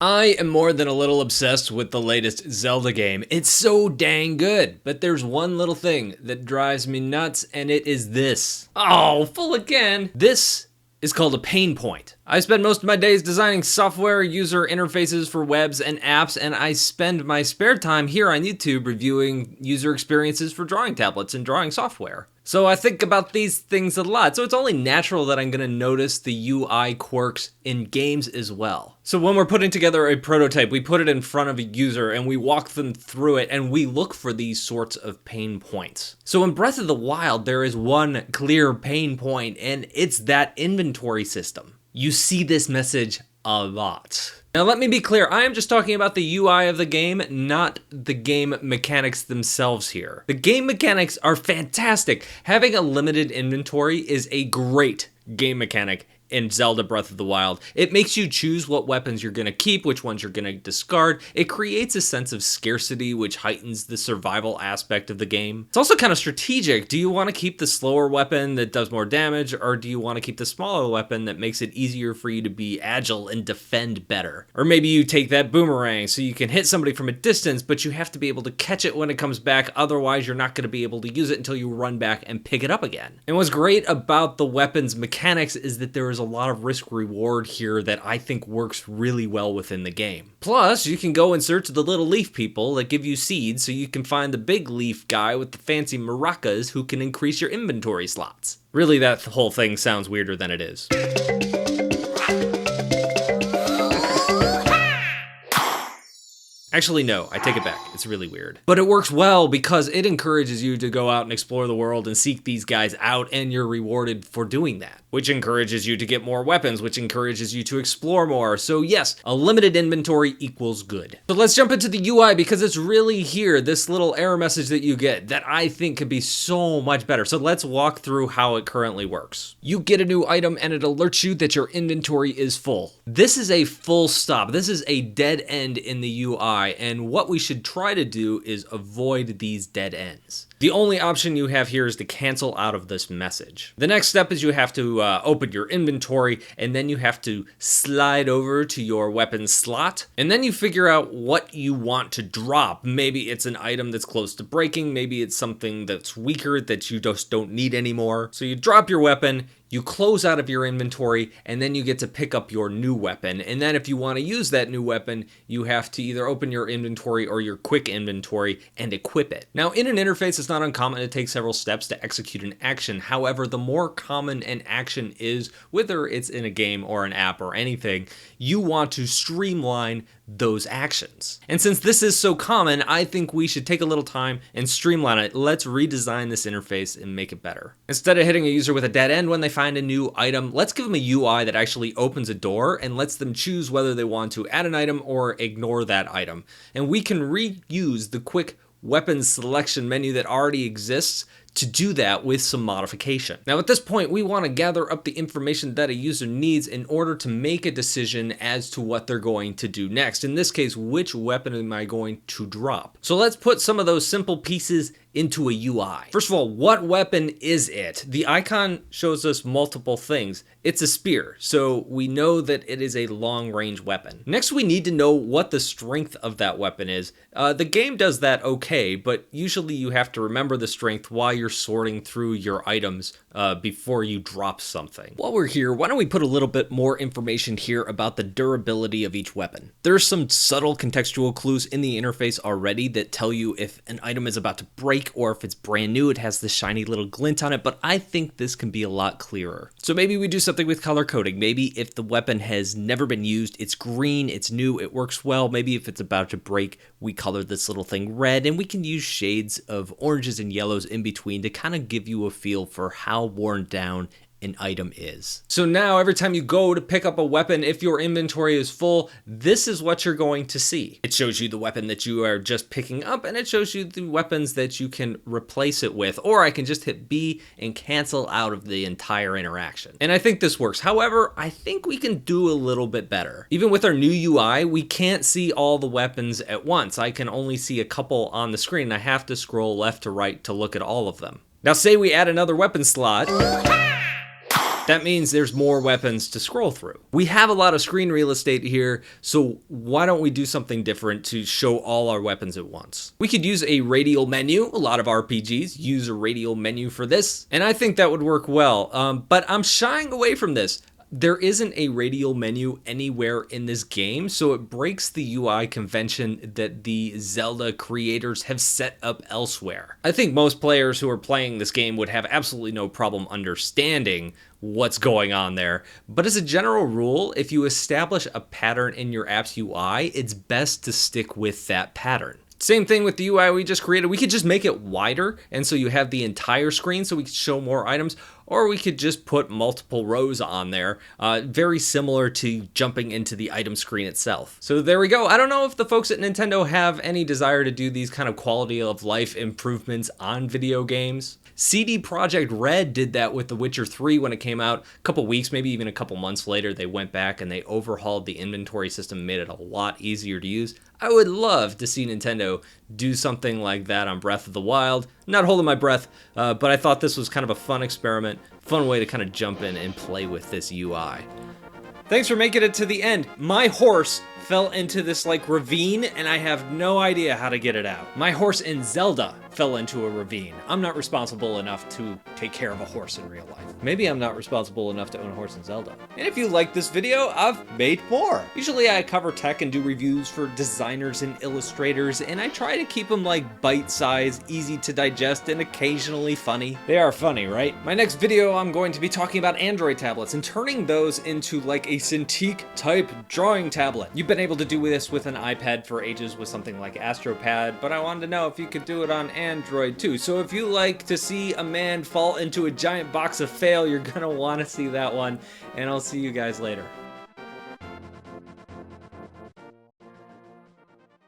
I am more than a little obsessed with the latest Zelda game. It's so dang good, but there's one little thing that drives me nuts, and it is this. Oh, full again! This is called a pain point. I spend most of my days designing software, user interfaces for webs and apps, and I spend my spare time here on YouTube reviewing user experiences for drawing tablets and drawing software. So I think about these things a lot, so it's only natural that I'm gonna notice the UI quirks in games as well. So when we're putting together a prototype, we put it in front of a user and we walk them through it and we look for these sorts of pain points. So in Breath of the Wild, there is one clear pain point, and it's that inventory system. You see this message a lot. Now let me be clear, I am just talking about the UI of the game, not the game mechanics themselves here. The game mechanics are fantastic. Having a limited inventory is a great game mechanic in Zelda Breath of the Wild. It makes you choose what weapons you're gonna keep, which ones you're gonna discard. It creates a sense of scarcity, which heightens the survival aspect of the game. It's also kind of strategic. Do you want to keep the slower weapon that does more damage, or do you want to keep the smaller weapon that makes it easier for you to be agile and defend better? Or maybe you take that boomerang so you can hit somebody from a distance, but you have to be able to catch it when it comes back, otherwise you're not gonna be able to use it until you run back and pick it up again. And what's great about the weapons mechanics is that there is a lot of risk reward here that I think works really well within the game. Plus, you can go in search of the little leaf people that give you seeds, so you can find the big leaf guy with the fancy maracas who can increase your inventory slots. Really, that whole thing sounds weirder than it is. Actually, no, I take it back. It's really weird. But it works well because it encourages you to go out and explore the world and seek these guys out, and you're rewarded for doing that. Which encourages you to get more weapons, which encourages you to explore more. So yes, a limited inventory equals good. So let's jump into the UI, because it's really here, this little error message that you get, that I think could be so much better. So let's walk through how it currently works. You get a new item and it alerts you that your inventory is full. This is a full stop. This is a dead end in the UI, and what we should try to do is avoid these dead ends. The only option you have here is to cancel out of this message. The next step is you have to open your inventory, and then you have to slide over to your weapon slot, and then you figure out what you want to drop. Maybe it's an item that's close to breaking, maybe it's something that's weaker that you just don't need anymore. So you drop your weapon, you close out of your inventory, and then you get to pick up your new weapon. And then if you want to use that new weapon, you have to either open your inventory or your quick inventory and equip it. Now, in an interface, it's not uncommon to take several steps to execute an action. However, the more common an action is, whether it's in a game or an app or anything, you want to streamline those actions. And since this is so common, I think we should take a little time and streamline it. Let's redesign this interface and make it better. Instead of hitting a user with a dead end when they find a new item, let's give them a UI that actually opens a door and lets them choose whether they want to add an item or ignore that item. And we can reuse the quick weapon selection menu that already exists to do that with some modification. Now at this point, we want to gather up the information that a user needs in order to make a decision as to what they're going to do next. In this case, which weapon am I going to drop? So let's put some of those simple pieces into a UI. First of all, what weapon is it? The icon shows us multiple things. It's a spear, so we know that it is a long-range weapon. Next, we need to know what the strength of that weapon is. The game does that okay, but usually you have to remember the strength while you're sorting through your items before you drop something. While we're here, why don't we put a little bit more information here about the durability of each weapon. There's some subtle contextual clues in the interface already that tell you if an item is about to break or if it's brand new. It has this shiny little glint on it, but I think this can be a lot clearer. So maybe we do something with color coding. Maybe if the weapon has never been used, it's green, it's new, it works well. Maybe if it's about to break, we color this little thing red, and we can use shades of oranges and yellows in between to kind of give you a feel for how worn down an item is. So now every time you go to pick up a weapon, if your inventory is full, this is what you're going to see. It shows you the weapon that you are just picking up, and it shows you the weapons that you can replace it with, or I can just hit B and cancel out of the entire interaction. And I think this works. However, I think we can do a little bit better. Even with our new UI, we can't see all the weapons at once. I can only see a couple on the screen. I have to scroll left to right to look at all of them. Now say we add another weapon slot. That means there's more weapons to scroll through. We have a lot of screen real estate here, so why don't we do something different to show all our weapons at once? We could use a radial menu. A lot of RPGs use a radial menu for this, and I think that would work well, but I'm shying away from this. There isn't a radial menu anywhere in this game, so it breaks the UI convention that the Zelda creators have set up elsewhere. I think most players who are playing this game would have absolutely no problem understanding what's going on there, but as a general rule, if you establish a pattern in your app's UI, it's best to stick with that pattern. Same thing with the UI we just created. We could just make it wider, and so you have the entire screen so we could show more items, or we could just put multiple rows on there, very similar to jumping into the item screen itself. So there we go. I don't know if the folks at Nintendo have any desire to do these kind of quality of life improvements on video games. CD Projekt Red did that with The Witcher 3 when it came out. A couple weeks, maybe even a couple months later, they went back and they overhauled the inventory system, made it a lot easier to use. I would love to see Nintendo do something like that on Breath of the Wild. Not holding my breath, but I thought this was kind of a fun experiment, fun way to kind of jump in and play with this UI. Thanks for making it to the end. My horse fell into this like ravine and I have no idea how to get it out. My horse in Zelda fell into a ravine. I'm not responsible enough to take care of a horse in real life. Maybe I'm not responsible enough to own a horse in Zelda. And if you like this video, I've made more. Usually I cover tech and do reviews for designers and illustrators, and I try to keep them like bite-sized, easy to digest, and occasionally funny. They are funny, right? My next video, I'm going to be talking about Android tablets and turning those into like a Cintiq type drawing tablet. You've been able to do this with an iPad for ages with something like AstroPad, but I wanted to know if you could do it on Android too. So if you like to see a man fall into a giant box of fail, you're gonna want to see that one, and I'll see you guys later.